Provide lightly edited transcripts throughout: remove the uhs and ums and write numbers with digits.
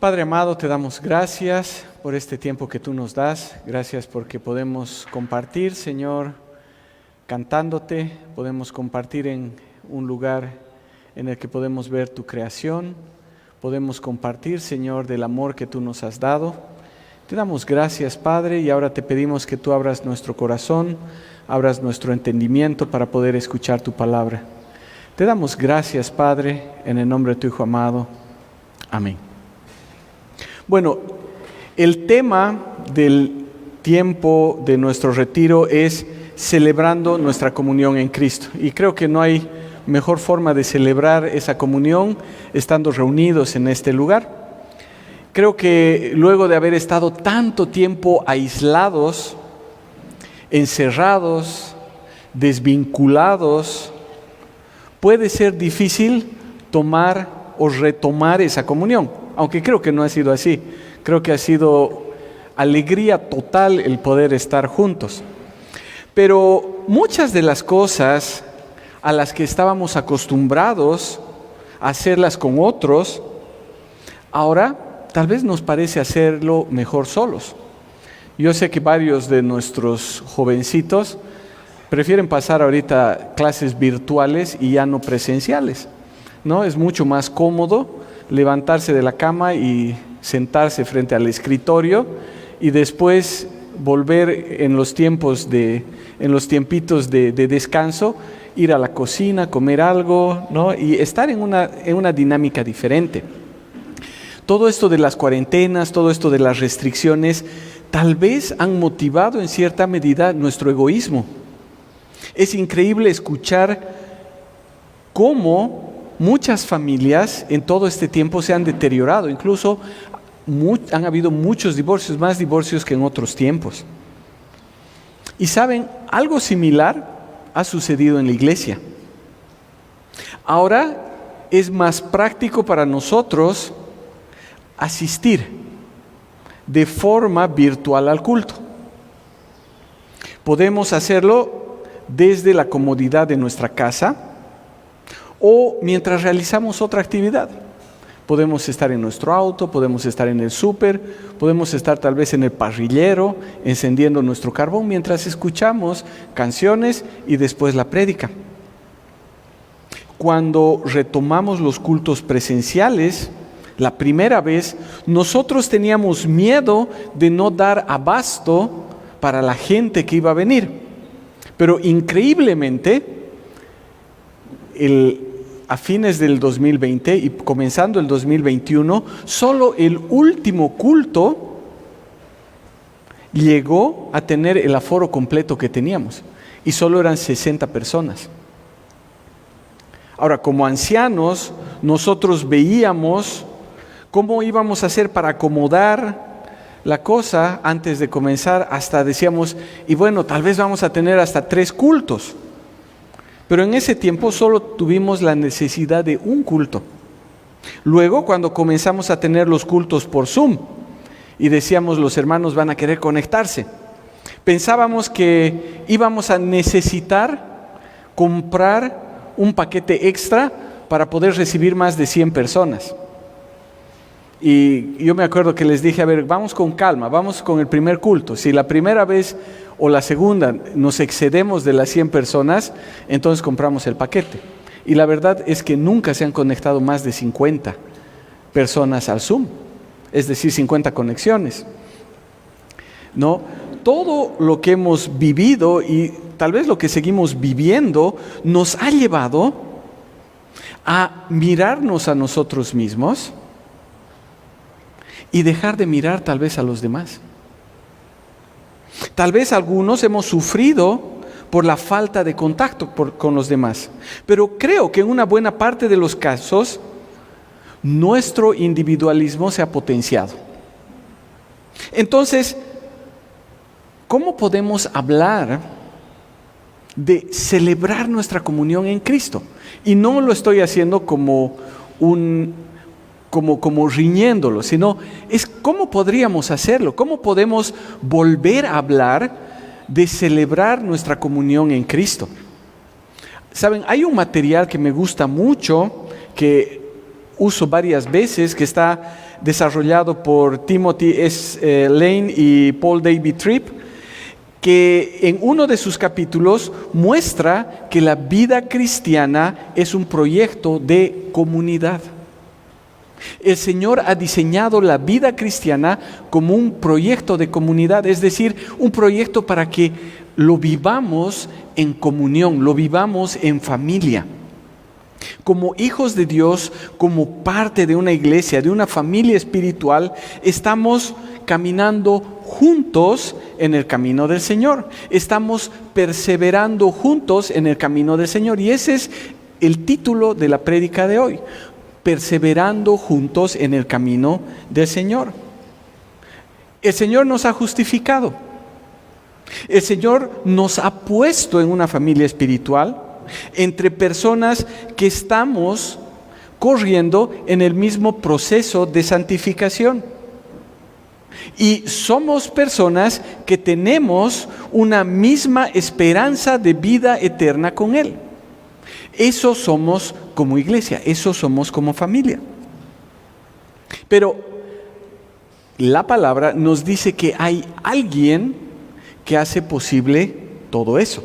Padre amado, te damos gracias por este tiempo que tú nos das. Gracias porque podemos compartir, Señor, cantándote. Podemos compartir en un lugar en el que podemos ver tu creación. Podemos compartir, Señor, del amor que tú nos has dado. Te damos gracias, Padre, y ahora te pedimos que tú abras nuestro corazón, abras nuestro entendimiento para poder escuchar tu palabra. Te damos gracias, Padre, en el nombre de tu Hijo amado. Amén. Bueno, el tema del tiempo de nuestro retiro es celebrando nuestra comunión en Cristo. Y creo que no hay mejor forma de celebrar esa comunión estando reunidos en este lugar. Creo que luego de haber estado tanto tiempo aislados, encerrados, desvinculados, puede ser difícil tomar o retomar esa comunión. Aunque creo que no ha sido así. Creo que ha sido alegría total el poder estar juntos. Pero muchas de las cosas a las que estábamos acostumbrados a hacerlas con otros, ahora tal vez nos parece hacerlo mejor solos. Yo sé que varios de nuestros jovencitos prefieren pasar ahorita clases virtuales y ya no presenciales, ¿no? Es mucho más cómodo levantarse de la cama y sentarse frente al escritorio y después volver en los tiempitos de descanso, ir a la cocina, comer algo, ¿no? Y estar en una dinámica diferente. Todo esto de las cuarentenas, todo esto de las restricciones, tal vez han motivado en cierta medida nuestro egoísmo. Es increíble escuchar cómo muchas familias en todo este tiempo se han deteriorado, incluso han habido muchos divorcios, más divorcios que en otros tiempos. Y saben, algo similar ha sucedido en la iglesia. Ahora es más práctico para nosotros asistir de forma virtual al culto. Podemos hacerlo desde la comodidad de nuestra casa, o mientras realizamos otra actividad. Podemos estar en nuestro auto, podemos estar en el súper, podemos estar tal vez en el parrillero, encendiendo nuestro carbón mientras escuchamos canciones y después la prédica. Cuando retomamos los cultos presenciales, la primera vez, nosotros teníamos miedo de no dar abasto para la gente que iba a venir. Pero increíblemente, a fines del 2020 y comenzando el 2021, solo el último culto llegó a tener el aforo completo que teníamos y solo eran 60 personas. Ahora, como ancianos, nosotros veíamos cómo íbamos a hacer para acomodar la cosa antes de comenzar, hasta decíamos, y bueno, tal vez vamos a tener hasta 3 cultos. Pero en ese tiempo solo tuvimos la necesidad de un culto. Luego, cuando comenzamos a tener los cultos por Zoom y decíamos los hermanos van a querer conectarse, pensábamos que íbamos a necesitar comprar un paquete extra para poder recibir más de 100 personas. Y yo me acuerdo que les dije, a ver, vamos con calma, vamos con el primer culto. Si la primera vez o la segunda nos excedemos de las 100 personas, entonces compramos el paquete. Y la verdad es que nunca se han conectado más de 50 personas al Zoom, es decir, 50 conexiones. ¿No? Todo lo que hemos vivido y tal vez lo que seguimos viviendo nos ha llevado a mirarnos a nosotros mismos y dejar de mirar tal vez a los demás. Tal vez algunos hemos sufrido por la falta de contacto con los demás, pero creo que en una buena parte de los casos nuestro individualismo se ha potenciado. Entonces, ¿cómo podemos hablar de celebrar nuestra comunión en Cristo? Y no lo estoy haciendo como riñéndolo, sino es cómo podríamos hacerlo, cómo podemos volver a hablar de celebrar nuestra comunión en Cristo. Saben, hay un material que me gusta mucho, que uso varias veces, que está desarrollado por Timothy S. Lane y Paul David Tripp, que en uno de sus capítulos muestra que la vida cristiana es un proyecto de comunidad. El Señor ha diseñado la vida cristiana como un proyecto de comunidad, es decir, un proyecto para que lo vivamos en comunión, lo vivamos en familia. Como hijos de Dios, como parte de una iglesia, de una familia espiritual, estamos caminando juntos en el camino del Señor. Estamos perseverando juntos en el camino del Señor. Y ese es el título de la prédica de hoy. Perseverando juntos en el camino del Señor. El Señor nos ha justificado. El Señor nos ha puesto en una familia espiritual entre personas que estamos corriendo en el mismo proceso de santificación. Y somos personas que tenemos una misma esperanza de vida eterna con Él. Eso somos como iglesia, eso somos como familia. Pero la palabra nos dice que hay alguien que hace posible todo eso.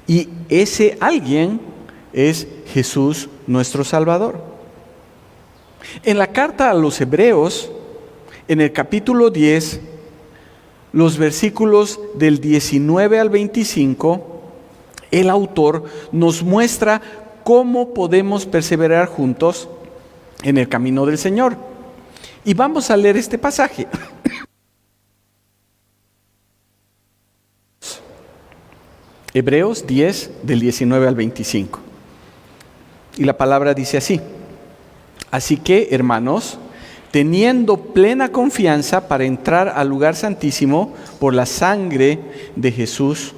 Y ese alguien es Jesús nuestro Salvador. En la carta a los Hebreos, en el capítulo 10, los versículos del 19 al 25, el autor nos muestra cómo podemos perseverar juntos en el camino del Señor. Y vamos a leer este pasaje. Hebreos 10, del 19 al 25. Y la palabra dice así: así que, hermanos, teniendo plena confianza para entrar al lugar santísimo por la sangre de Jesús,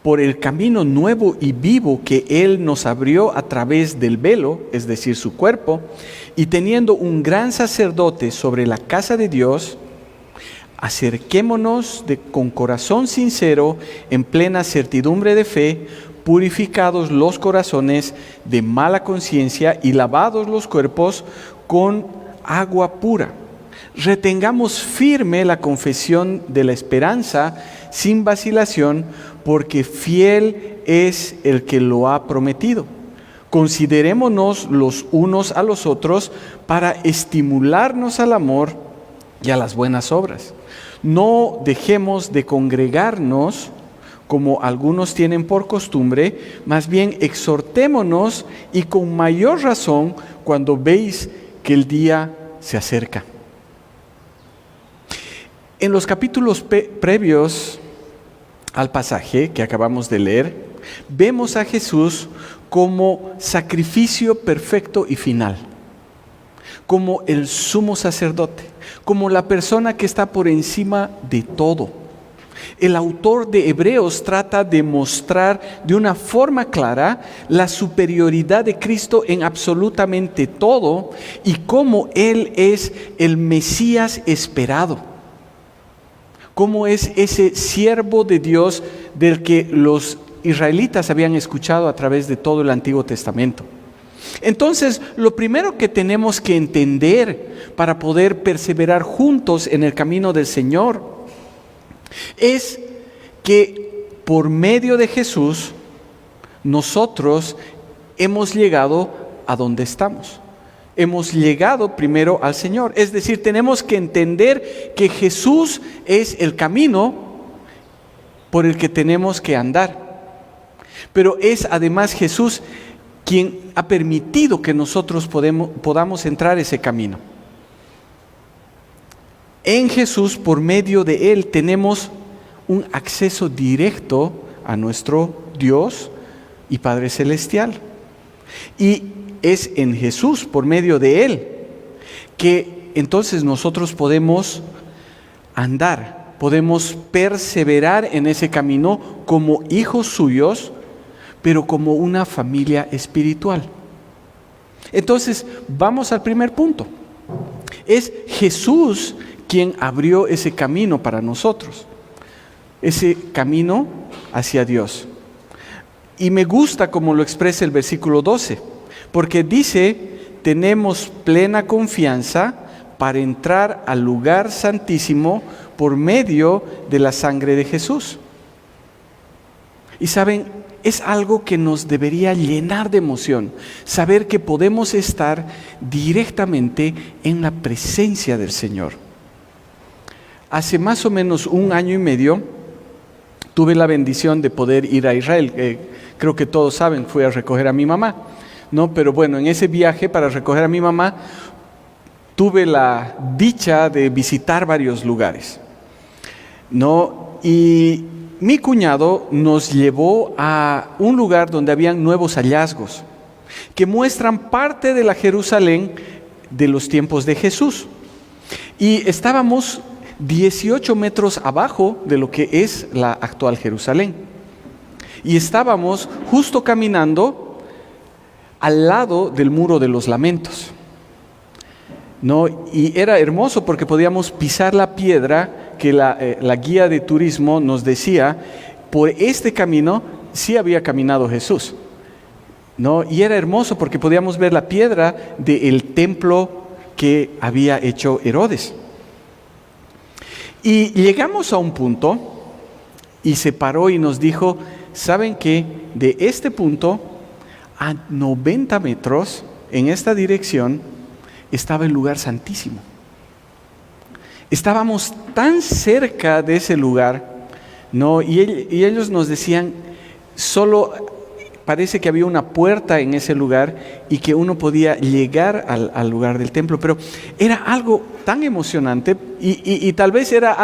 por el camino nuevo y vivo que Él nos abrió a través del velo, es decir, su cuerpo, y teniendo un gran sacerdote sobre la casa de Dios, acerquémonos con corazón sincero, en plena certidumbre de fe, purificados los corazones de mala conciencia y lavados los cuerpos con agua pura. Retengamos firme la confesión de la esperanza sin vacilación, porque fiel es el que lo ha prometido. Considerémonos los unos a los otros para estimularnos al amor y a las buenas obras. No dejemos de congregarnos como algunos tienen por costumbre, más bien exhortémonos, y con mayor razón cuando veis que el día se acerca. En los capítulos previos al pasaje que acabamos de leer, vemos a Jesús como sacrificio perfecto y final, como el sumo sacerdote, como la persona que está por encima de todo. El autor de Hebreos trata de mostrar de una forma clara la superioridad de Cristo en absolutamente todo y cómo Él es el Mesías esperado. Cómo es ese siervo de Dios del que los israelitas habían escuchado a través de todo el Antiguo Testamento. Entonces, lo primero que tenemos que entender para poder perseverar juntos en el camino del Señor es que por medio de Jesús nosotros hemos llegado a donde estamos. Hemos llegado primero al Señor. Es decir, tenemos que entender que Jesús es el camino por el que tenemos que andar. Pero es además Jesús quien ha permitido que nosotros podamos entrar ese camino. En Jesús, por medio de Él, tenemos un acceso directo a nuestro Dios y Padre Celestial. Y es en Jesús, por medio de Él, que entonces nosotros podemos andar, podemos perseverar en ese camino como hijos suyos, pero como una familia espiritual. Entonces, vamos al primer punto. Es Jesús quien abrió ese camino para nosotros, ese camino hacia Dios. Y me gusta como lo expresa el versículo 12, porque dice: tenemos plena confianza para entrar al lugar santísimo por medio de la sangre de Jesús. Y saben, es algo que nos debería llenar de emoción, saber que podemos estar directamente en la presencia del Señor. Hace más o menos 1 año y medio tuve la bendición de poder ir a Israel. Creo que todos saben, fui a recoger a mi mamá, ¿no? Pero bueno, en ese viaje para recoger a mi mamá tuve la dicha de visitar varios lugares, ¿no? Y mi cuñado nos llevó a un lugar donde habían nuevos hallazgos que muestran parte de la Jerusalén de los tiempos de Jesús. Y estábamos 18 metros abajo de lo que es la actual Jerusalén. Y estábamos justo caminando al lado del Muro de los Lamentos, ¿no? Y era hermoso porque podíamos pisar la piedra que la guía de turismo nos decía, por este camino sí había caminado Jesús, ¿no? Y era hermoso porque podíamos ver la piedra del templo que había hecho Herodes. Y llegamos a un punto y se paró y nos dijo, ¿saben qué? De este punto a 90 metros en esta dirección estaba el lugar santísimo. Estábamos tan cerca de ese lugar, ¿no? Y ellos nos decían, solo parece que había una puerta en ese lugar y que uno podía llegar al lugar del templo, pero era algo tan emocionante y tal vez era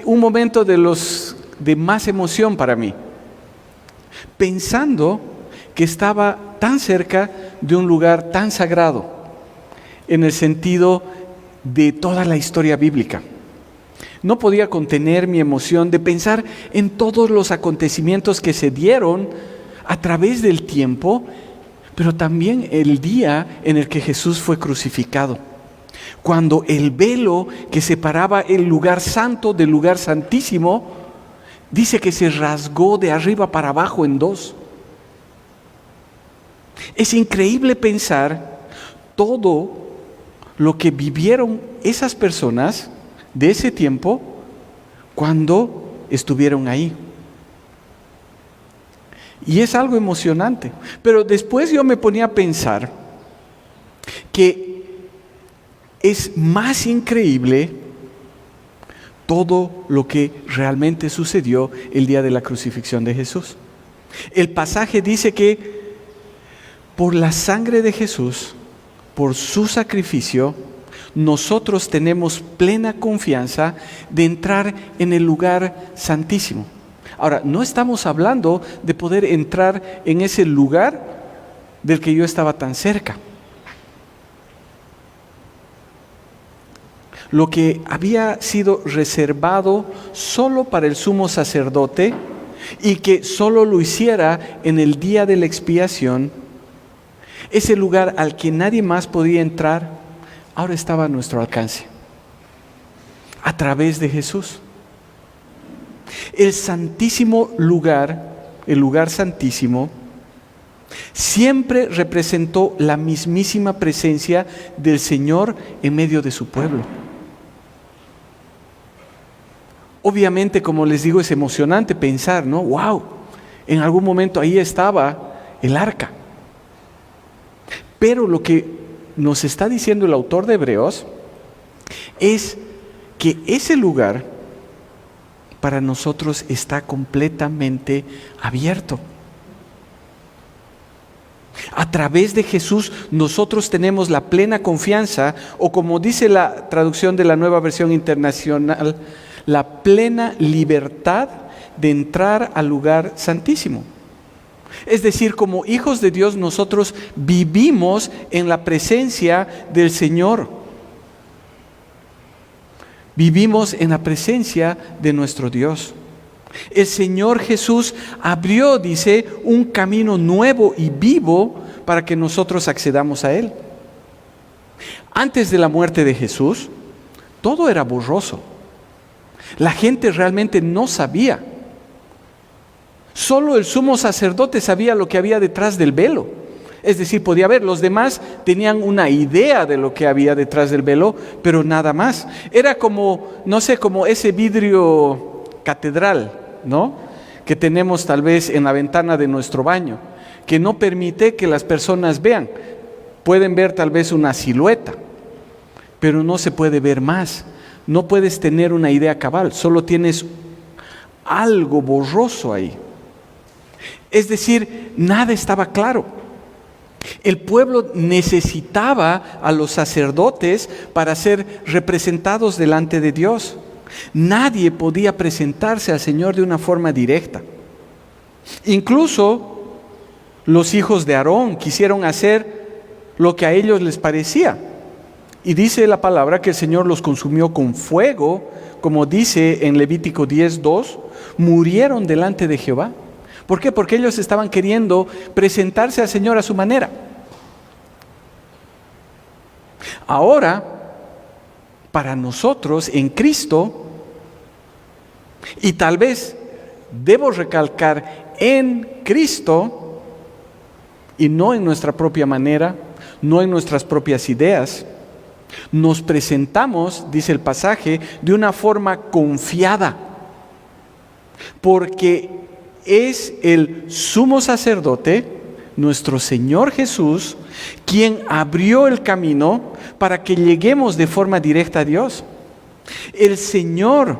un momento de más emoción para mí, pensando que estaba tan cerca de un lugar tan sagrado, en el sentido de toda la historia bíblica. No podía contener mi emoción de pensar en todos los acontecimientos que se dieron a través del tiempo, pero también el día en el que Jesús fue crucificado, cuando el velo que separaba el lugar santo del lugar santísimo, dice que se rasgó de arriba para abajo en 2. Es increíble pensar todo lo que vivieron esas personas de ese tiempo cuando estuvieron ahí. Y es algo emocionante. Pero después yo me ponía a pensar que es más increíble todo lo que realmente sucedió el día de la crucifixión de Jesús. El pasaje dice que por la sangre de Jesús, por su sacrificio, nosotros tenemos plena confianza de entrar en el lugar santísimo. Ahora, no estamos hablando de poder entrar en ese lugar del que yo estaba tan cerca. Lo que había sido reservado solo para el sumo sacerdote y que solo lo hiciera en el día de la expiación, ese lugar al que nadie más podía entrar, ahora estaba a nuestro alcance, a través de Jesús. El santísimo lugar, el lugar santísimo, siempre representó la mismísima presencia del Señor en medio de su pueblo. Obviamente, como les digo, es emocionante pensar, ¿no? ¡Wow! En algún momento ahí estaba el arca. Pero lo que nos está diciendo el autor de Hebreos es que ese lugar para nosotros está completamente abierto. A través de Jesús nosotros tenemos la plena confianza, o como dice la traducción de la Nueva Versión Internacional, la plena libertad de entrar al lugar santísimo. Es decir, como hijos de Dios nosotros vivimos en la presencia del Señor. Vivimos en la presencia de nuestro Dios. El Señor Jesús abrió, dice, un camino nuevo y vivo para que nosotros accedamos a Él. Antes de la muerte de Jesús, todo era borroso. La gente realmente no sabía. Solo el sumo sacerdote sabía lo que había detrás del velo. Es decir, podía ver. Los demás tenían una idea de lo que había detrás del velo, pero nada más. Era como, no sé, como ese vidrio catedral, ¿no? Que tenemos tal vez en la ventana de nuestro baño, que no permite que las personas vean. Pueden ver tal vez una silueta, pero no se puede ver más. No puedes tener una idea cabal, solo tienes algo borroso ahí. Es decir, nada estaba claro. El pueblo necesitaba a los sacerdotes para ser representados delante de Dios. Nadie podía presentarse al Señor de una forma directa. Incluso los hijos de Aarón quisieron hacer lo que a ellos les parecía. Y dice la palabra que el Señor los consumió con fuego, como dice en Levítico 10:2, murieron delante de Jehová. ¿Por qué? Porque ellos estaban queriendo presentarse al Señor a su manera. Ahora, para nosotros en Cristo, y tal vez debo recalcar en Cristo, y no en nuestra propia manera, no en nuestras propias ideas, nos presentamos, dice el pasaje, de una forma confiada, porque es el sumo sacerdote, nuestro Señor Jesús, quien abrió el camino para que lleguemos de forma directa a Dios. El Señor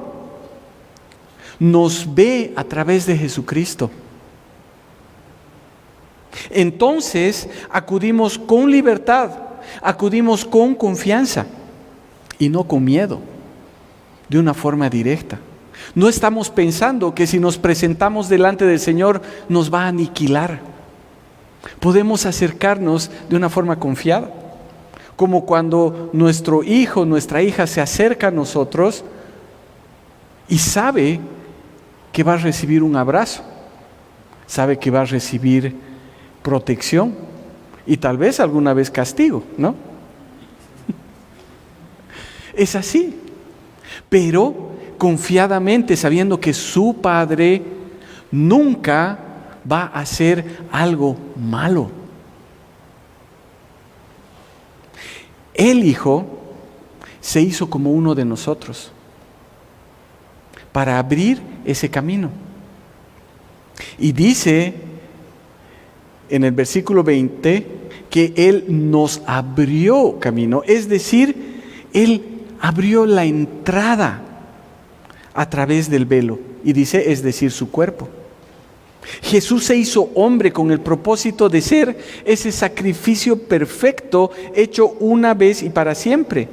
nos ve a través de Jesucristo. Entonces acudimos con libertad, acudimos con confianza y no con miedo, de una forma directa. No estamos pensando que si nos presentamos delante del Señor nos va a aniquilar. Podemos acercarnos de una forma confiada, como cuando nuestro hijo, nuestra hija se acerca a nosotros y sabe que va a recibir un abrazo, sabe que va a recibir protección y tal vez alguna vez castigo, ¿no? Es así, pero confiadamente sabiendo que su Padre nunca va a hacer algo malo. El Hijo se hizo como uno de nosotros para abrir ese camino. Y dice en el versículo 20 que Él nos abrió camino, es decir, Él abrió la entrada a través del velo, y dice, es decir, su cuerpo. Jesús se hizo hombre con el propósito de ser ese sacrificio perfecto hecho una vez y para siempre.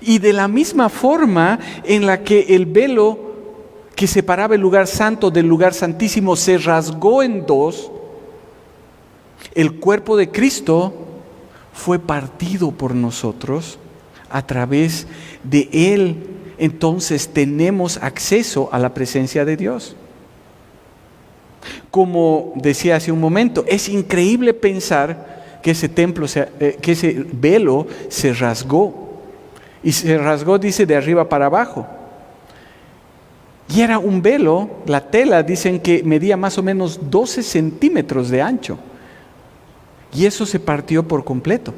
Y de la misma forma en la que el velo que separaba el lugar santo del lugar santísimo se rasgó en dos, el cuerpo de Cristo fue partido por nosotros a través de Él. Entonces tenemos acceso a la presencia de Dios. Como decía hace un momento, es increíble pensar que ese templo, que ese velo se rasgó. Y se rasgó, dice, de arriba para abajo. Y era un velo, la tela, dicen que medía más o menos 12 centímetros de ancho. Y eso se partió por completo.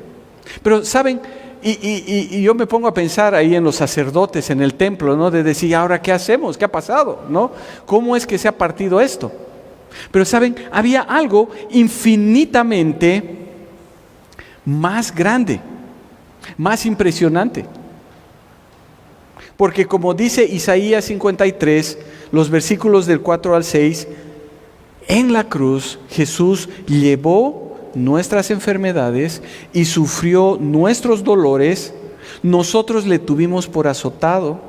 Pero, ¿saben? Y yo me pongo a pensar ahí en los sacerdotes en el templo, ¿no? De decir, ¿ahora qué hacemos? ¿Qué ha pasado? ¿No? ¿Cómo es que se ha partido esto? Pero saben, había algo infinitamente más grande, más impresionante. Porque como dice Isaías 53, los versículos del 4 al 6, en la cruz Jesús llevó nuestras enfermedades y sufrió nuestros dolores. Nosotros le tuvimos por azotado,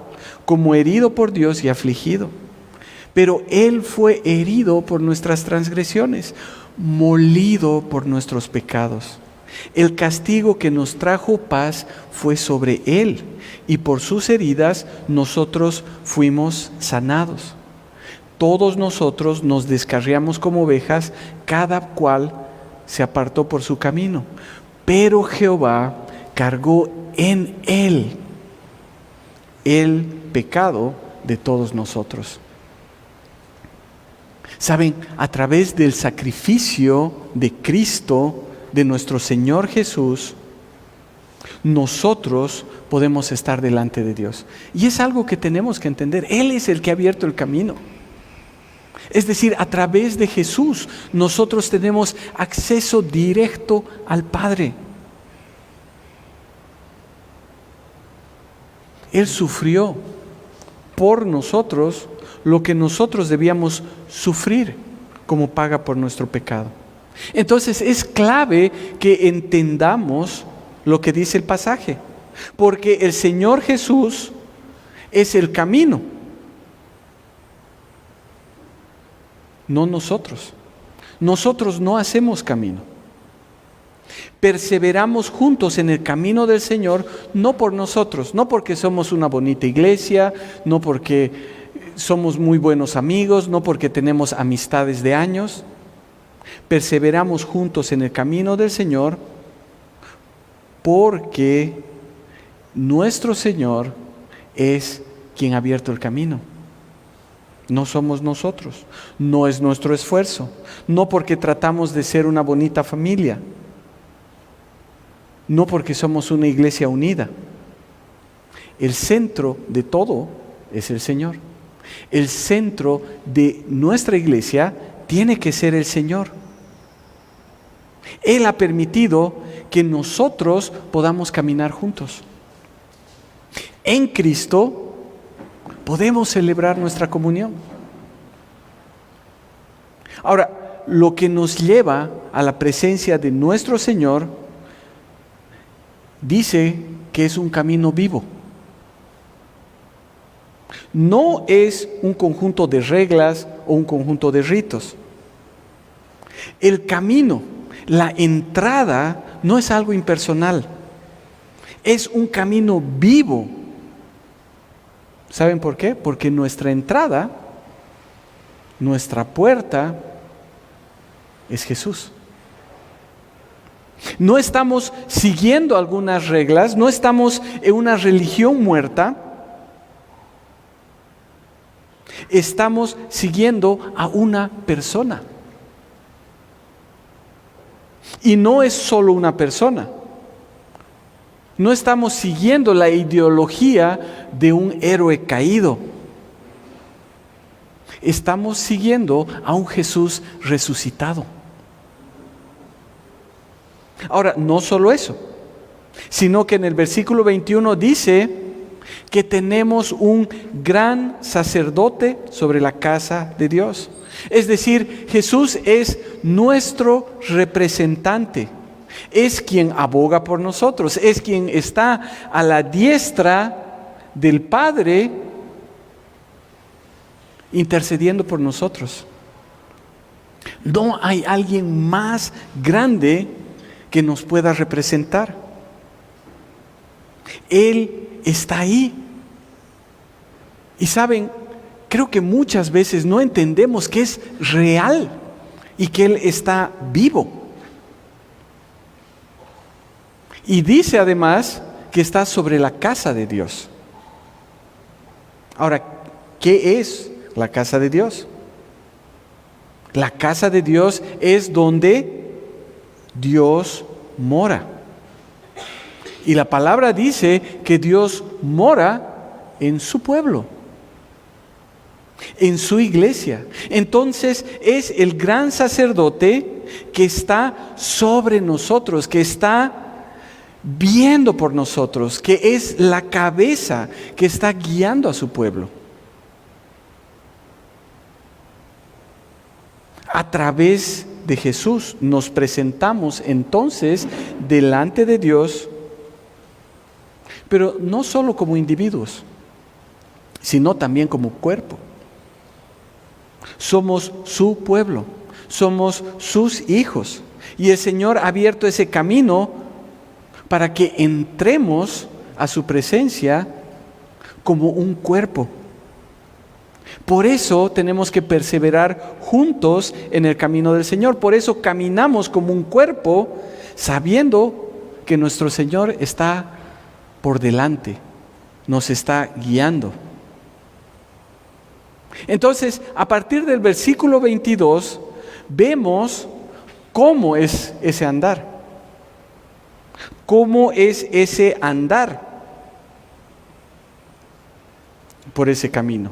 como herido por Dios y afligido. Pero Él fue herido por nuestras transgresiones, molido por nuestros pecados. El castigo que nos trajo paz fue sobre Él, y por sus heridas nosotros fuimos sanados. Todos nosotros nos descarriamos como ovejas, cada cual se apartó por su camino. Pero Jehová cargó en Él el pecado de todos nosotros. Saben, a través del sacrificio de Cristo, de nuestro Señor Jesús, nosotros podemos estar delante de Dios. Y es algo que tenemos que entender. Él es el que ha abierto el camino. Es decir, a través de Jesús nosotros tenemos acceso directo al Padre. Él sufrió por nosotros lo que nosotros debíamos sufrir como paga por nuestro pecado. Entonces es clave que entendamos lo que dice el pasaje, porque el Señor Jesús es el camino, no nosotros. Nosotros no hacemos camino. Perseveramos juntos en el camino del Señor, no por nosotros, no porque somos una bonita iglesia, no porque somos muy buenos amigos, no porque tenemos amistades de años. Perseveramos juntos en el camino del Señor porque nuestro Señor es quien ha abierto el camino. No somos nosotros, no es nuestro esfuerzo, no porque tratamos de ser una bonita familia, no porque somos una iglesia unida. El centro de todo es el Señor. El centro de nuestra iglesia tiene que ser el Señor. Él ha permitido que nosotros podamos caminar juntos. En Cristo podemos celebrar nuestra comunión. Ahora, lo que nos lleva a la presencia de nuestro Señor dice que es un camino vivo. No es un conjunto de reglas o un conjunto de ritos. El camino, la entrada, no es algo impersonal. Es un camino vivo. ¿Saben por qué? Porque nuestra entrada, nuestra puerta, es Jesús. No estamos siguiendo algunas reglas, no estamos en una religión muerta. Estamos siguiendo a una persona. Y no es solo una persona. No estamos siguiendo la ideología de un héroe caído. Estamos siguiendo a un Jesús resucitado. Ahora, no solo eso, sino que en el versículo 21 dice que tenemos un gran sacerdote sobre la casa de Dios. Es decir, Jesús es nuestro representante, es quien aboga por nosotros, es quien está a la diestra del Padre intercediendo por nosotros. No hay alguien más grande que nos pueda representar. Él está ahí. Y saben, creo que muchas veces no entendemos que es real y que Él está vivo. Y dice además que está sobre la casa de Dios. Ahora, ¿qué es la casa de Dios? La casa de Dios es donde Dios mora. Y la palabra dice que Dios mora en su pueblo, en su iglesia. Entonces es el gran sacerdote que está sobre nosotros, que está viendo por nosotros, que es la cabeza que está guiando a su pueblo. A través de Jesús nos presentamos entonces delante de Dios, pero no solo como individuos, sino también como cuerpo. Somos su pueblo, somos sus hijos, y el Señor ha abierto ese camino para que entremos a su presencia como un cuerpo. Por eso tenemos que perseverar juntos en el camino del Señor. Por eso caminamos como un cuerpo, sabiendo que nuestro Señor está por delante, nos está guiando. Entonces, a partir del versículo 22, vemos cómo es ese andar. ¿Cómo es ese andar por ese camino?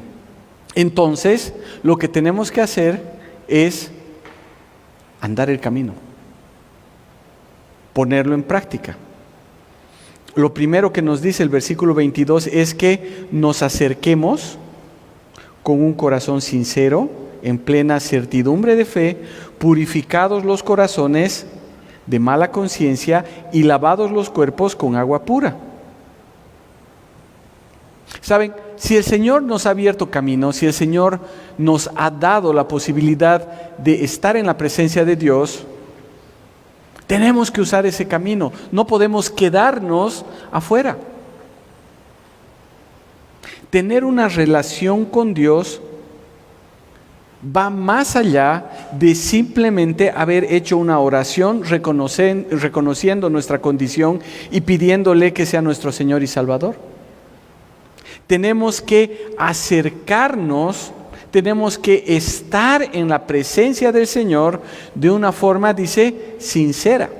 Entonces, lo que tenemos que hacer es andar el camino, ponerlo en práctica. Lo primero que nos dice el versículo 22 es que nos acerquemos con un corazón sincero, en plena certidumbre de fe, purificados los corazones de mala conciencia y lavados los cuerpos con agua pura. ¿Saben? Si el Señor nos ha abierto camino, si el Señor nos ha dado la posibilidad de estar en la presencia de Dios, tenemos que usar ese camino. No podemos quedarnos afuera. Tener una relación con Dios va más allá de simplemente haber hecho una oración reconociendo nuestra condición y pidiéndole que sea nuestro Señor y Salvador. Tenemos que acercarnos, tenemos que estar en la presencia del Señor de una forma, dice, sincera.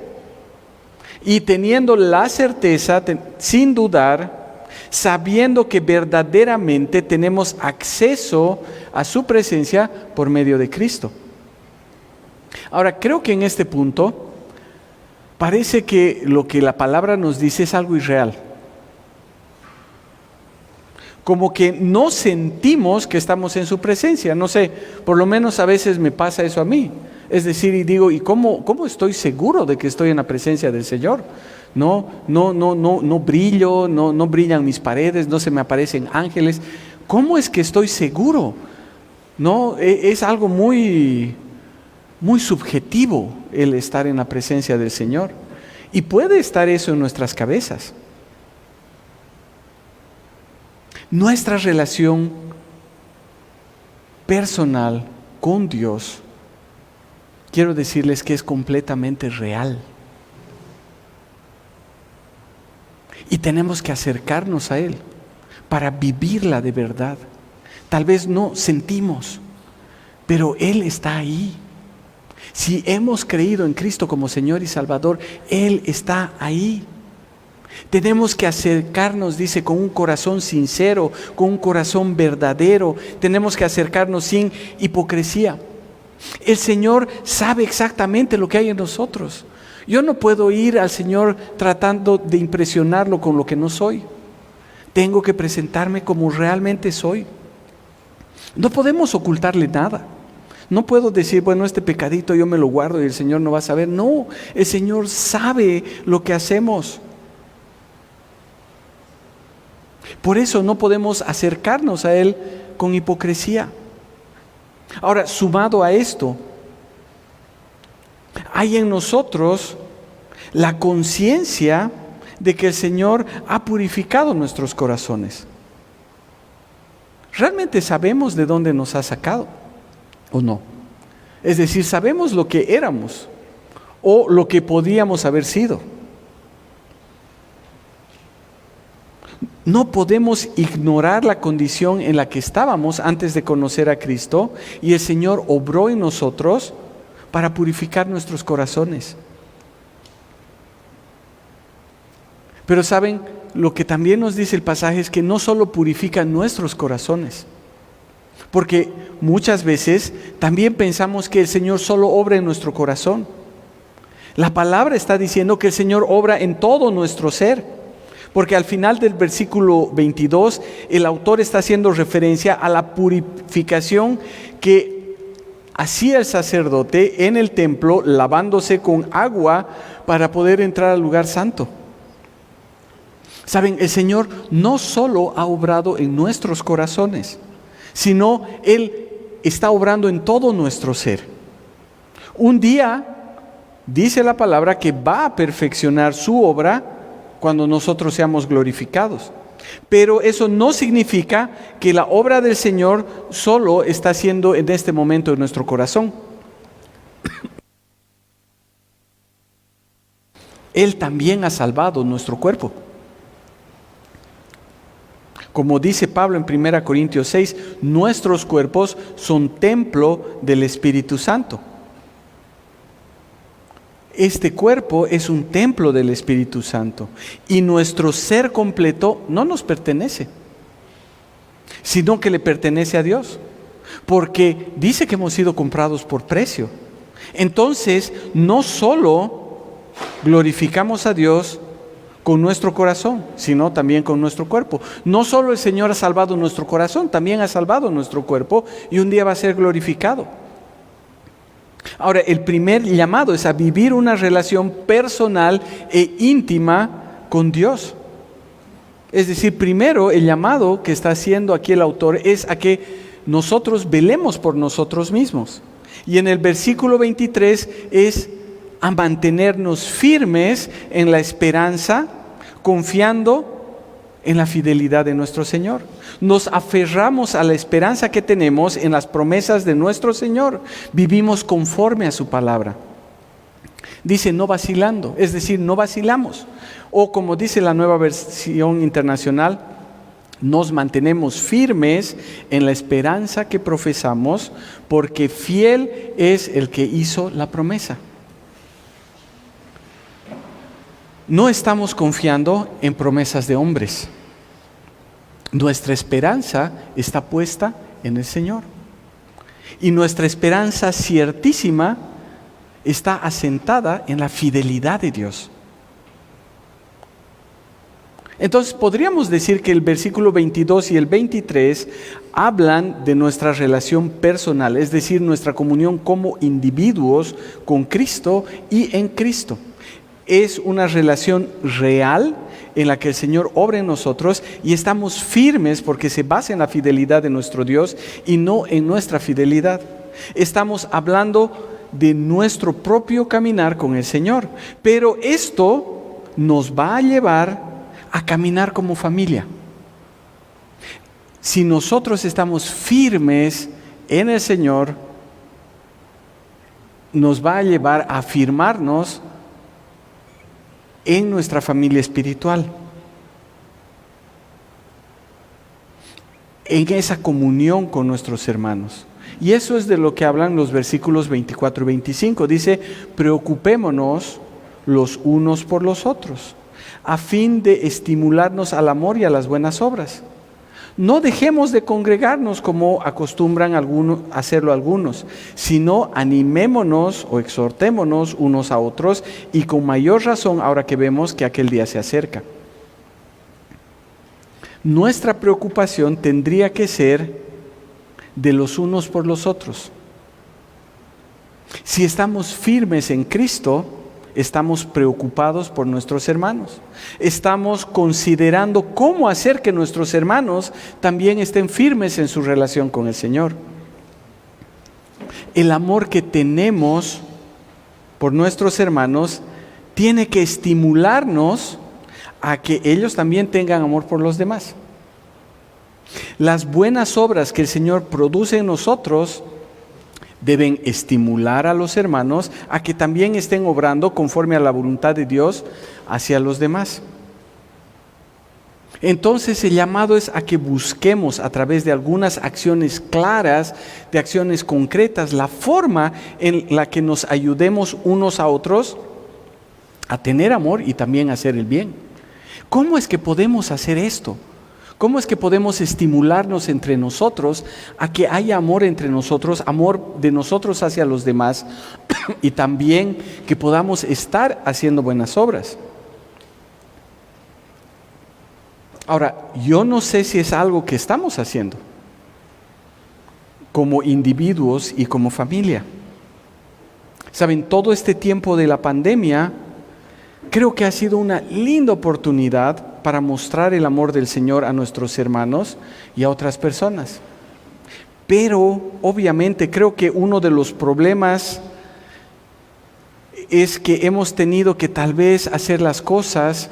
Y teniendo la certeza, sin dudar, sabiendo que verdaderamente tenemos acceso a su presencia por medio de Cristo. Ahora, creo que en este punto parece que lo que la palabra nos dice es algo irreal. Como que no sentimos que estamos en su presencia. No sé, por lo menos a veces me pasa eso a mí. Es decir, y digo, ¿y cómo estoy seguro de que estoy en la presencia del Señor? No brillo, no brillan mis paredes, no se me aparecen ángeles. ¿Cómo es que estoy seguro? No, es algo muy subjetivo el estar en la presencia del Señor. Y puede estar eso en nuestras cabezas. Nuestra relación personal con Dios, quiero decirles que es completamente real. Y tenemos que acercarnos a Él para vivirla de verdad. Tal vez no sentimos, pero Él está ahí. Si hemos creído en Cristo como Señor y Salvador, Él está ahí. Tenemos que acercarnos, dice, con un corazón sincero, con un corazón verdadero. Tenemos que acercarnos sin hipocresía. El Señor sabe exactamente lo que hay en nosotros. Yo no puedo ir al Señor tratando de impresionarlo con lo que no soy. Tengo que presentarme como realmente soy. No podemos ocultarle nada. No puedo decir, bueno, este pecadito yo me lo guardo y el Señor no va a saber. No, el Señor sabe lo que hacemos. Por eso no podemos acercarnos a Él con hipocresía. Ahora, sumado a esto, hay en nosotros la conciencia de que el Señor ha purificado nuestros corazones. ¿Realmente sabemos de dónde nos ha sacado o no? Es decir, sabemos lo que éramos o lo que podíamos haber sido. No podemos ignorar la condición en la que estábamos antes de conocer a Cristo, y el Señor obró en nosotros para purificar nuestros corazones. Pero saben, lo que también nos dice el pasaje es que no solo purifica nuestros corazones, porque muchas veces también pensamos que el Señor solo obra en nuestro corazón. La palabra está diciendo que el Señor obra en todo nuestro ser. Porque al final del versículo 22, el autor está haciendo referencia a la purificación que hacía el sacerdote en el templo, lavándose con agua para poder entrar al lugar santo. Saben, el Señor no solo ha obrado en nuestros corazones, sino Él está obrando en todo nuestro ser. Un día, dice la palabra, que va a perfeccionar su obra cuando nosotros seamos glorificados. Pero eso no significa que la obra del Señor solo está haciendo en este momento en nuestro corazón. Él también ha salvado nuestro cuerpo. Como dice Pablo en 1 Corintios 6, nuestros cuerpos son templo del Espíritu Santo. Este cuerpo es un templo del Espíritu Santo y nuestro ser completo no nos pertenece, sino que le pertenece a Dios, porque dice que hemos sido comprados por precio. Entonces, no solo glorificamos a Dios con nuestro corazón, sino también con nuestro cuerpo. No solo el Señor ha salvado nuestro corazón, también ha salvado nuestro cuerpo y un día va a ser glorificado. Ahora, el primer llamado es a vivir una relación personal e íntima con Dios. Es decir, primero el llamado que está haciendo aquí el autor es a que nosotros velemos por nosotros mismos. Y en el versículo 23 es a mantenernos firmes en la esperanza, confiando en la fidelidad de nuestro Señor. Nos aferramos a la esperanza que tenemos en las promesas de nuestro Señor. Vivimos conforme a su palabra. Dice no vacilando, es decir, no vacilamos. O como dice la Nueva Versión Internacional, nos mantenemos firmes en la esperanza que profesamos, porque fiel es el que hizo la promesa. No estamos confiando en promesas de hombres. Nuestra esperanza está puesta en el Señor. Y nuestra esperanza ciertísima está asentada en la fidelidad de Dios. Entonces podríamos decir que el versículo 22 y el 23 hablan de nuestra relación personal, es decir, nuestra comunión como individuos con Cristo y en Cristo. Es una relación real en la que el Señor obra en nosotros y estamos firmes porque se basa en la fidelidad de nuestro Dios y no en nuestra fidelidad. Estamos hablando de nuestro propio caminar con el Señor, pero esto nos va a llevar a caminar como familia. Si nosotros estamos firmes en el Señor, nos va a llevar a afirmarnos en nuestra familia espiritual, en esa comunión con nuestros hermanos. Y eso es de lo que hablan los versículos 24 y 25. Dice, preocupémonos los unos por los otros, a fin de estimularnos al amor y a las buenas obras. No dejemos de congregarnos como acostumbran hacerlo algunos, sino animémonos o exhortémonos unos a otros, y con mayor razón ahora que vemos que aquel día se acerca. Nuestra preocupación tendría que ser de los unos por los otros. Si estamos firmes en Cristo, estamos preocupados por nuestros hermanos. Estamos considerando cómo hacer que nuestros hermanos también estén firmes en su relación con el Señor. El amor que tenemos por nuestros hermanos tiene que estimularnos a que ellos también tengan amor por los demás. Las buenas obras que el Señor produce en nosotros deben estimular a los hermanos a que también estén obrando conforme a la voluntad de Dios hacia los demás. Entonces el llamado es a que busquemos a través de algunas acciones claras, de acciones concretas, la forma en la que nos ayudemos unos a otros a tener amor y también a hacer el bien. ¿Cómo es que podemos hacer esto? ¿Cómo es que podemos estimularnos entre nosotros a que haya amor entre nosotros, amor de nosotros hacia los demás y también que podamos estar haciendo buenas obras? Ahora, yo no sé si es algo que estamos haciendo como individuos y como familia. Saben, todo este tiempo de la pandemia creo que ha sido una linda oportunidad para mostrar el amor del Señor a nuestros hermanos y a otras personas. Pero obviamente creo que uno de los problemas es que hemos tenido que tal vez hacer las cosas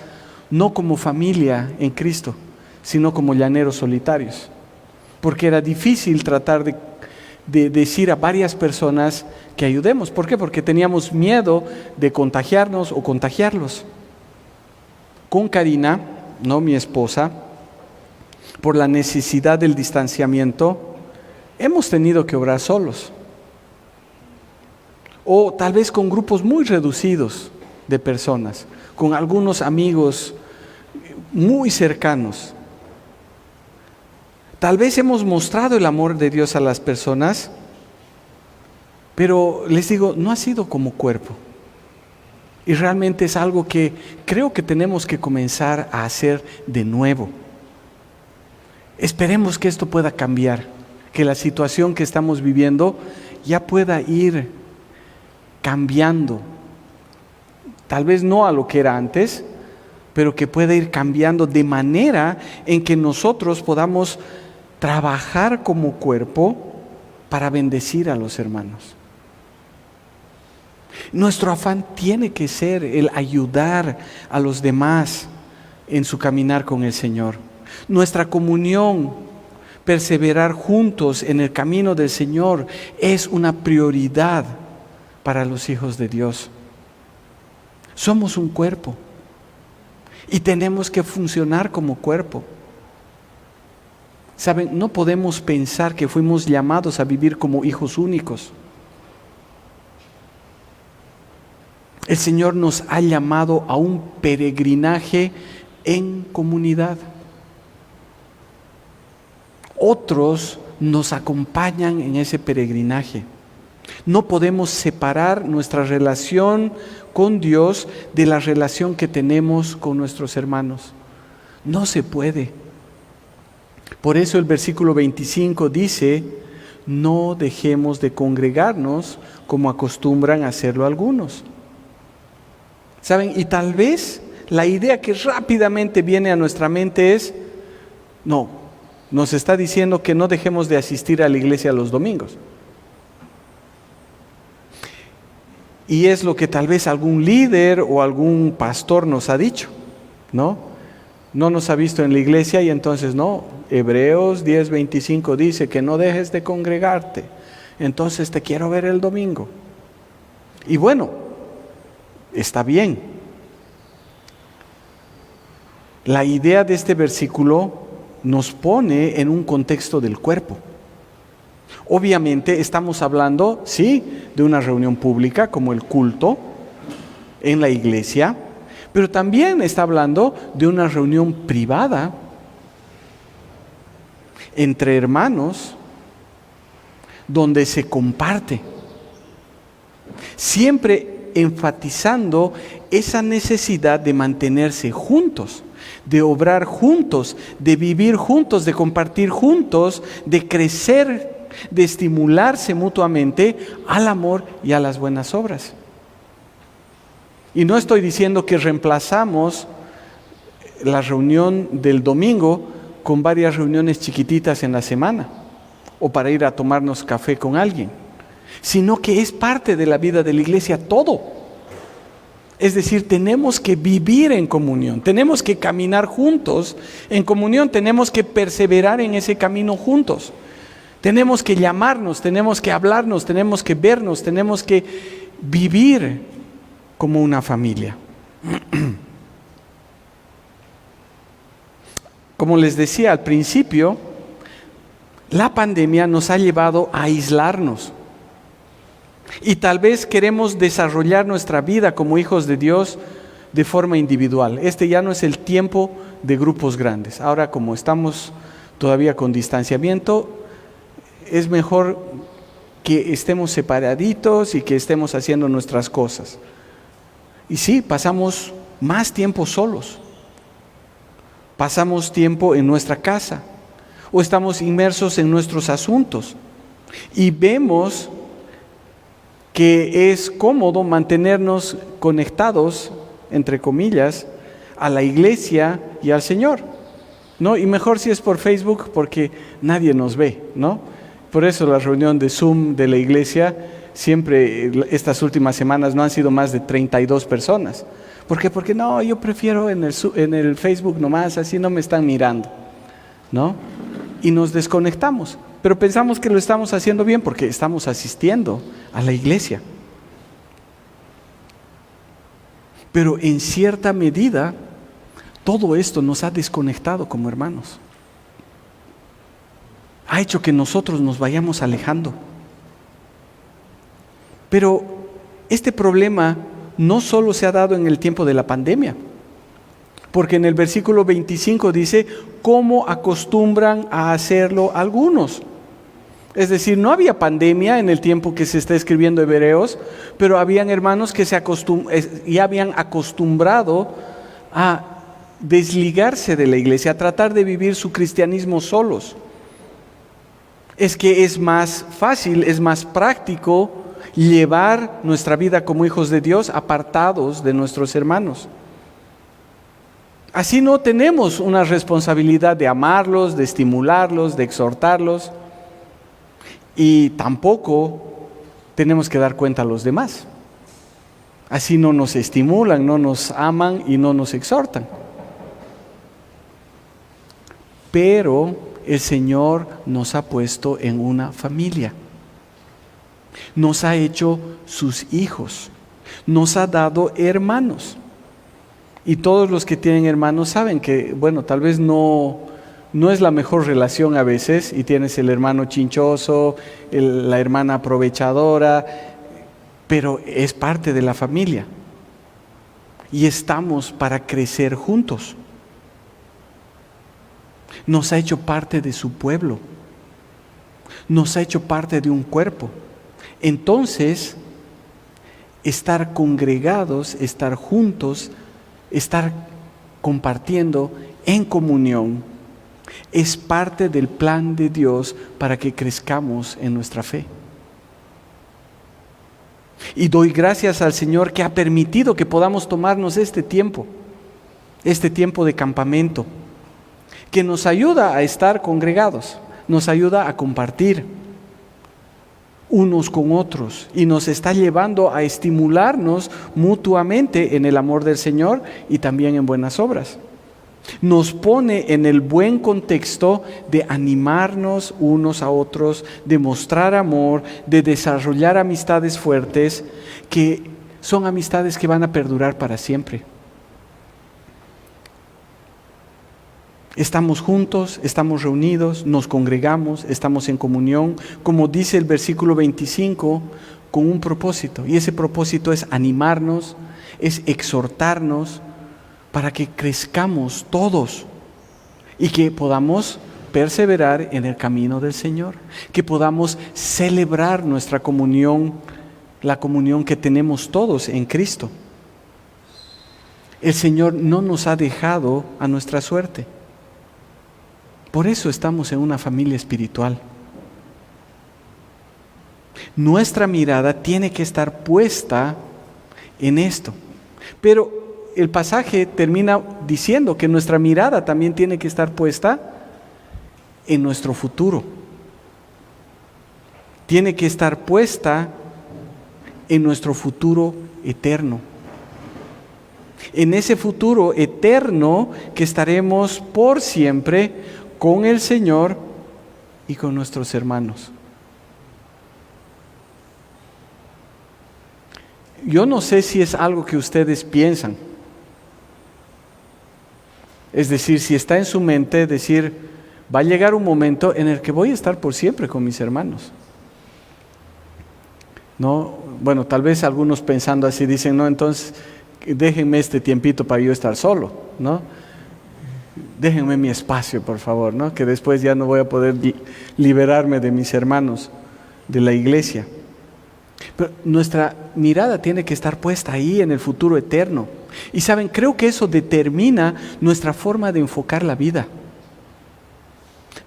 no como familia en Cristo, sino como llaneros solitarios. Porque era difícil tratar de decir a varias personas que ayudemos. ¿Por qué? Porque teníamos miedo de contagiarnos o contagiarlos. Con Karina, no mi esposa, por la necesidad del distanciamiento, hemos tenido que obrar solos. o tal vez con grupos muy reducidos de personas, con algunos amigos muy cercanos. Tal vez hemos mostrado el amor de Dios a las personas, pero les digo, no ha sido como cuerpo. Y realmente es algo que creo que tenemos que comenzar a hacer de nuevo. Esperemos que esto pueda cambiar, que la situación que estamos viviendo ya pueda ir cambiando. Tal vez no a lo que era antes, pero que pueda ir cambiando de manera en que nosotros podamos trabajar como cuerpo para bendecir a los hermanos. Nuestro afán tiene que ser el ayudar a los demás en su caminar con el Señor. Nuestra comunión, perseverar juntos en el camino del Señor, es una prioridad para los hijos de Dios. Somos un cuerpo y tenemos que funcionar como cuerpo. Saben, no podemos pensar que fuimos llamados a vivir como hijos únicos. El Señor nos ha llamado a un peregrinaje en comunidad. Otros nos acompañan en ese peregrinaje. No podemos separar nuestra relación con Dios de la relación que tenemos con nuestros hermanos. No se puede. Por eso el versículo 25 dice: no dejemos de congregarnos como acostumbran a hacerlo algunos. ¿Saben? Y tal vez la idea que rápidamente viene a nuestra mente es: no, nos está diciendo que no dejemos de asistir a la iglesia los domingos. Y es lo que tal vez algún líder o algún pastor nos ha dicho, ¿no? No nos ha visto en la iglesia y entonces no. Hebreos 10:25 dice que no dejes de congregarte. Entonces te quiero ver el domingo. Y bueno, está bien. La idea de este versículo nos pone en un contexto del cuerpo. Obviamente estamos hablando, sí, de una reunión pública como el culto en la iglesia, pero también está hablando de una reunión privada entre hermanos donde se comparte. Siempre enfatizando esa necesidad de mantenerse juntos, de obrar juntos, de vivir juntos, de compartir juntos, de crecer, de estimularse mutuamente al amor y a las buenas obras. Y no estoy diciendo que reemplazamos la reunión del domingo con varias reuniones chiquititas en la semana o para ir a tomarnos café con alguien, sino que es parte de la vida de la iglesia todo. Es decir, tenemos que vivir en comunión, tenemos que caminar juntos en comunión, tenemos que perseverar en ese camino juntos. Tenemos que llamarnos, tenemos que hablarnos, tenemos que vernos, tenemos que vivir como una familia. Como les decía al principio, la pandemia nos ha llevado a aislarnos. Y tal vez queremos desarrollar nuestra vida como hijos de Dios de forma individual. Este ya no es el tiempo de grupos grandes. Ahora, como estamos todavía con distanciamiento, es mejor que estemos separaditos y que estemos haciendo nuestras cosas. Y sí, pasamos más tiempo solos. Pasamos tiempo en nuestra casa o estamos inmersos en nuestros asuntos. Y vemos que es cómodo mantenernos conectados, entre comillas, a la iglesia y al Señor, ¿no? Y mejor si es por Facebook porque nadie nos ve, ¿no? Por eso la reunión de Zoom de la iglesia, siempre estas últimas semanas no han sido más de 32 personas. ¿Por qué? Porque no, yo prefiero en el Facebook nomás, así no me están mirando, ¿no? Y nos desconectamos. Pero pensamos que lo estamos haciendo bien porque estamos asistiendo a la iglesia. Pero en cierta medida, todo esto nos ha desconectado como hermanos. Ha hecho que nosotros nos vayamos alejando. Pero Este problema no solo se ha dado en el tiempo de la pandemia, porque en el versículo 25 dice, ¿cómo acostumbran a hacerlo algunos? Es decir, no había pandemia en el tiempo que se está escribiendo Hebreos, pero habían hermanos que ya habían acostumbrado a desligarse de la iglesia, a tratar de vivir su cristianismo solos. Es que es más fácil, es más práctico llevar nuestra vida como hijos de Dios apartados de nuestros hermanos. Así no tenemos una responsabilidad de amarlos, de estimularlos, de exhortarlos, y tampoco tenemos que dar cuenta a los demás. Así no nos estimulan, no nos aman y no nos exhortan. Pero el Señor nos ha puesto en una familia. Nos ha hecho sus hijos. Nos ha dado hermanos. Y todos los que tienen hermanos saben que, tal vez no es la mejor relación a veces, y tienes el hermano chinchoso, la hermana aprovechadora, pero es parte de la familia. Y estamos para crecer juntos. Nos ha hecho parte de su pueblo. Nos ha hecho parte de un cuerpo. Entonces, estar congregados, estar juntos, estar compartiendo en comunión, es parte del plan de Dios para que crezcamos en nuestra fe. Y doy gracias al Señor que ha permitido que podamos tomarnos este tiempo de campamento, que nos ayuda a estar congregados, nos ayuda a compartir unos con otros y nos está llevando a estimularnos mutuamente en el amor del Señor y también en buenas obras. Nos pone en el buen contexto de animarnos unos a otros, de mostrar amor, de desarrollar amistades fuertes, que son amistades que van a perdurar para siempre. Estamos juntos, estamos reunidos, nos congregamos, estamos en comunión, como dice el versículo 25, con un propósito. Y ese propósito es animarnos, es exhortarnos, para que crezcamos todos y que podamos perseverar en el camino del Señor, que podamos celebrar nuestra comunión, la comunión que tenemos todos en Cristo. El Señor no nos ha dejado a nuestra suerte. Por eso estamos en una familia espiritual. Nuestra mirada tiene que estar puesta en esto. Pero el pasaje termina diciendo que nuestra mirada también tiene que estar puesta en nuestro futuro. Tiene que estar puesta en nuestro futuro eterno. En ese futuro eterno que estaremos por siempre con el Señor y con nuestros hermanos. Yo no sé si es algo que ustedes piensan. Es decir, si está en su mente decir, va a llegar un momento en el que voy a estar por siempre con mis hermanos. ¿No? Tal vez algunos pensando así dicen, no, entonces déjenme este tiempito para yo estar solo, ¿no? Déjenme mi espacio, por favor, ¿no? Que después ya no voy a poder liberarme de mis hermanos de la iglesia. Pero nuestra mirada tiene que estar puesta ahí en el futuro eterno. Y saben, creo que eso determina nuestra forma de enfocar la vida.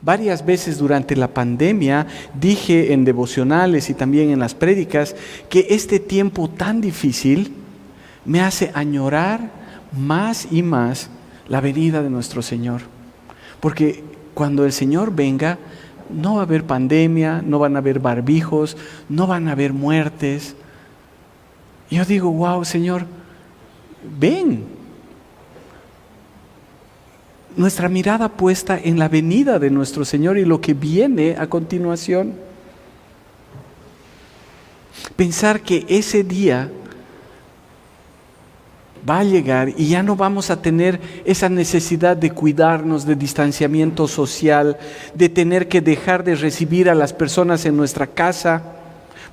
Varias veces durante la pandemia dije en devocionales y también en las prédicas que este tiempo tan difícil me hace añorar más y más la venida de nuestro Señor. Porque cuando el Señor venga, no va a haber pandemia, no van a haber barbijos, no van a haber muertes. Y yo digo, wow, Señor, ven. Nuestra mirada puesta en la venida de nuestro Señor y lo que viene a continuación. Pensar que ese día va a llegar y ya no vamos a tener esa necesidad de cuidarnos, de distanciamiento social, de tener que dejar de recibir a las personas en nuestra casa,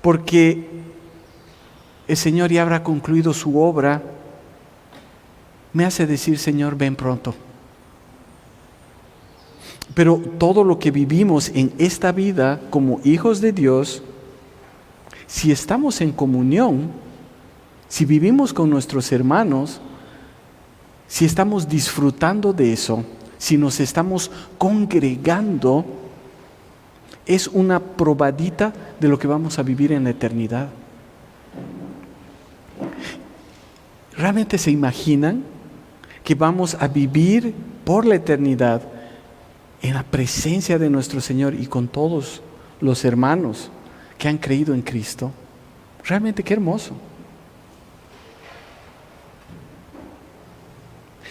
porque el Señor ya habrá concluido su obra, me hace decir, Señor, ven pronto. Pero todo lo que vivimos en esta vida como hijos de Dios, si estamos en comunión, si vivimos con nuestros hermanos, si estamos disfrutando de eso, si nos estamos congregando, es una probadita de lo que vamos a vivir en la eternidad. ¿Realmente se imaginan que vamos a vivir por la eternidad en la presencia de nuestro Señor y con todos los hermanos que han creído en Cristo? Realmente qué hermoso.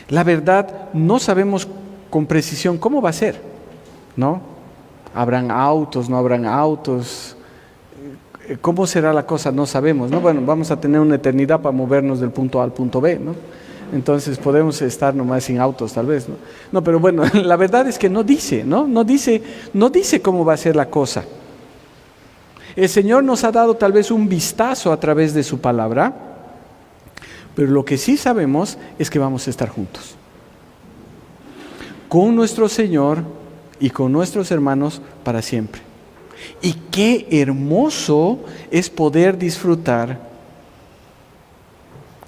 La verdad, no sabemos con precisión cómo va a ser, ¿no? ¿Habrán autos, no habrán autos? ¿Cómo será la cosa? No sabemos, ¿no? Bueno, vamos a tener una eternidad para movernos del punto A al punto B, ¿no? Entonces podemos estar nomás sin autos tal vez, ¿no? No, pero bueno, la verdad es que no dice, ¿no? No dice cómo va a ser la cosa. El Señor nos ha dado tal vez un vistazo a través de su palabra, pero lo que sí sabemos es que vamos a estar juntos con nuestro Señor y con nuestros hermanos para siempre. Y qué hermoso es poder disfrutar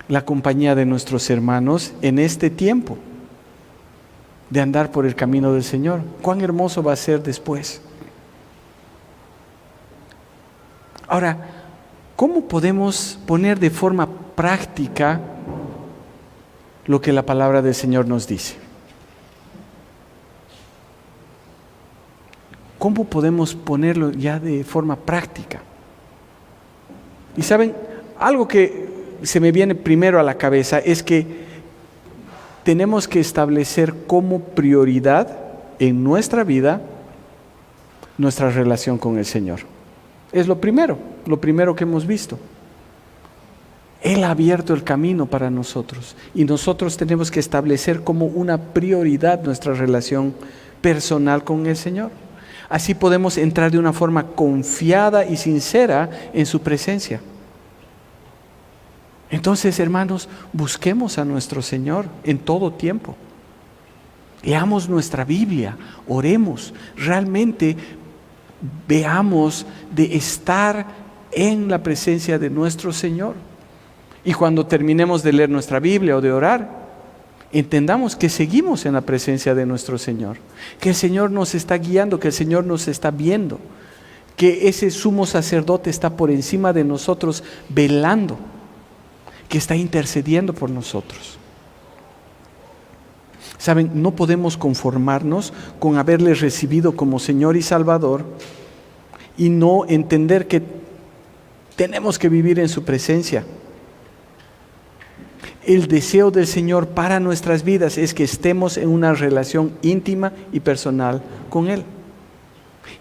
la compañía de nuestros hermanos en este tiempo de andar por el camino del Señor. Cuán hermoso va a ser después. Ahora, ¿cómo podemos poner de forma práctica lo que la palabra del Señor nos dice? ¿Cómo podemos ponerlo ya de forma práctica? Y saben, algo que se me viene primero a la cabeza es que tenemos que establecer como prioridad en nuestra vida nuestra relación con el Señor. Es lo primero que hemos visto. Él ha abierto el camino para nosotros y nosotros tenemos que establecer como una prioridad nuestra relación personal con el Señor. Así podemos entrar de una forma confiada y sincera en su presencia. Entonces, hermanos, busquemos a nuestro Señor en todo tiempo. Leamos nuestra Biblia, oremos, realmente veamos de estar en la presencia de nuestro Señor. Y cuando terminemos de leer nuestra Biblia o de orar, entendamos que seguimos en la presencia de nuestro Señor, que el Señor nos está guiando, que el Señor nos está viendo, que ese sumo sacerdote está por encima de nosotros velando, que está intercediendo por nosotros. Saben, no podemos conformarnos con haberle recibido como Señor y Salvador y no entender que tenemos que vivir en su presencia. El deseo del Señor para nuestras vidas es que estemos en una relación íntima y personal con Él.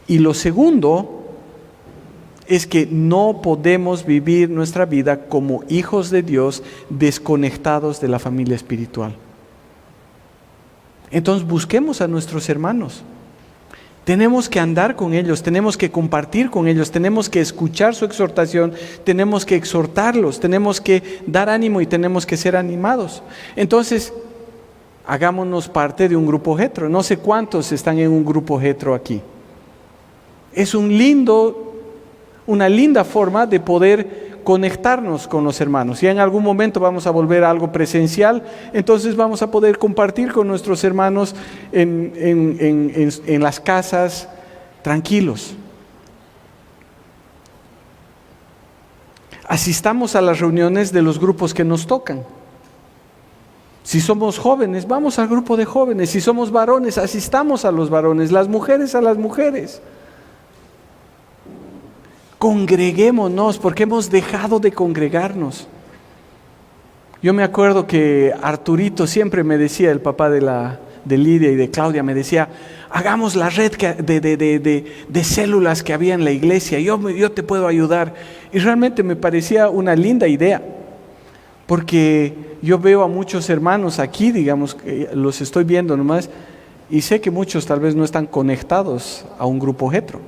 Y lo segundo es que no podemos vivir nuestra vida como hijos de Dios desconectados de la familia espiritual. Entonces busquemos a nuestros hermanos. Tenemos que andar con ellos, tenemos que compartir con ellos, tenemos que escuchar su exhortación, tenemos que exhortarlos, tenemos que dar ánimo y tenemos que ser animados. Entonces, hagámonos parte de un grupo Jetro. No sé cuántos están en un grupo Jetro aquí. Es una linda forma de poder conectarnos con los hermanos. Si en algún momento vamos a volver a algo presencial, entonces vamos a poder compartir con nuestros hermanos en las casas, tranquilos. Asistamos a las reuniones de los grupos que nos tocan. Si somos jóvenes, vamos al grupo de jóvenes. Si somos varones, asistamos a los varones. Las mujeres a las mujeres. Congreguémonos, porque hemos dejado de congregarnos. Yo me acuerdo que Arturito siempre me decía, el papá de Lidia y de Claudia, me decía, hagamos la red de células que había en la iglesia, yo te puedo ayudar. Y realmente me parecía una linda idea, porque yo veo a muchos hermanos aquí, digamos, que los estoy viendo nomás, y sé que muchos tal vez no están conectados a un grupo Jetro.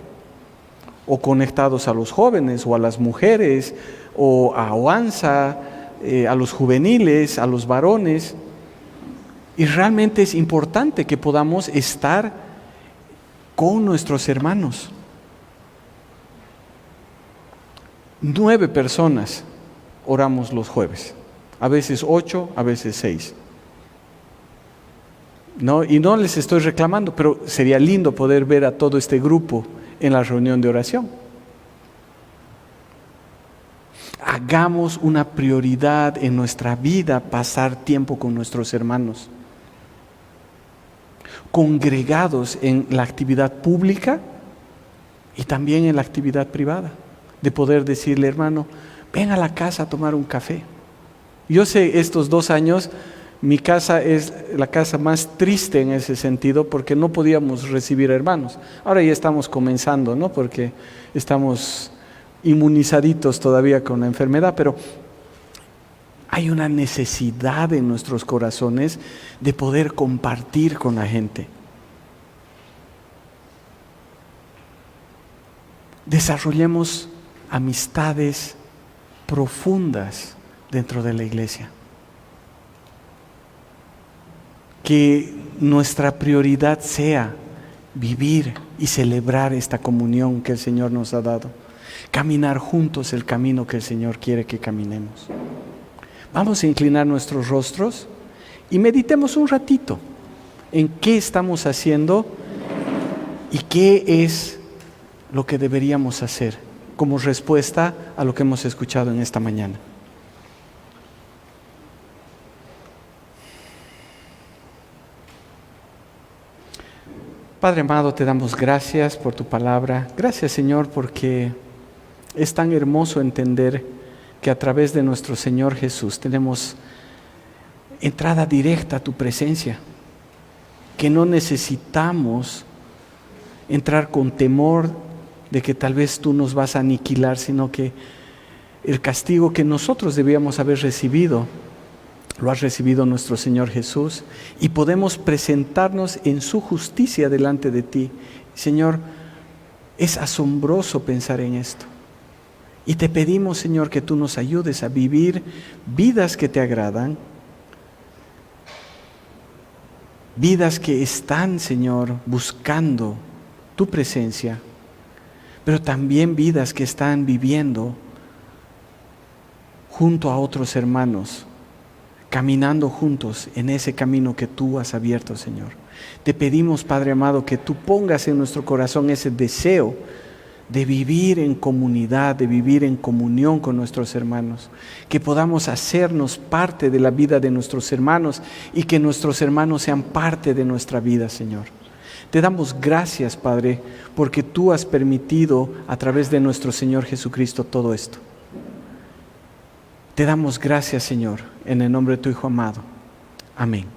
o conectados a los jóvenes o a las mujeres o a OANSA, a los juveniles, a los varones. Y realmente es importante que podamos estar con nuestros hermanos. 9 personas oramos los jueves, a veces 8, a veces 6. No, y no les estoy reclamando, pero sería lindo poder ver a todo este grupo en la reunión de oración. Hagamos una prioridad en nuestra vida pasar tiempo con nuestros hermanos, congregados en la actividad pública y también en la actividad privada, de poder decirle, hermano, ven a la casa a tomar un café. Yo sé, estos 2 años, mi casa es la casa más triste en ese sentido, porque no podíamos recibir hermanos. Ahora ya estamos comenzando, ¿no? Porque estamos inmunizaditos todavía con la enfermedad, pero hay una necesidad en nuestros corazones de poder compartir con la gente. Desarrollemos amistades profundas dentro de la iglesia. Que nuestra prioridad sea vivir y celebrar esta comunión que el Señor nos ha dado. Caminar juntos el camino que el Señor quiere que caminemos. Vamos a inclinar nuestros rostros y meditemos un ratito en qué estamos haciendo y qué es lo que deberíamos hacer como respuesta a lo que hemos escuchado en esta mañana. Padre amado, te damos gracias por tu palabra. Gracias, Señor, porque es tan hermoso entender que a través de nuestro Señor Jesús tenemos entrada directa a tu presencia, que no necesitamos entrar con temor de que tal vez tú nos vas a aniquilar, sino que el castigo que nosotros debíamos haber recibido, lo ha recibido nuestro Señor Jesús, y podemos presentarnos en su justicia delante de ti. Señor, es asombroso pensar en esto. Y te pedimos, Señor, que tú nos ayudes a vivir vidas que te agradan, vidas que están, Señor, buscando tu presencia, pero también vidas que están viviendo junto a otros hermanos, caminando juntos en ese camino que tú has abierto, Señor. Te pedimos, Padre amado, que tú pongas en nuestro corazón ese deseo de vivir en comunidad, de vivir en comunión con nuestros hermanos, que podamos hacernos parte de la vida de nuestros hermanos y que nuestros hermanos sean parte de nuestra vida, Señor. Te damos gracias, Padre, porque tú has permitido a través de nuestro Señor Jesucristo todo esto. Te damos gracias, Señor, en el nombre de tu Hijo amado. Amén.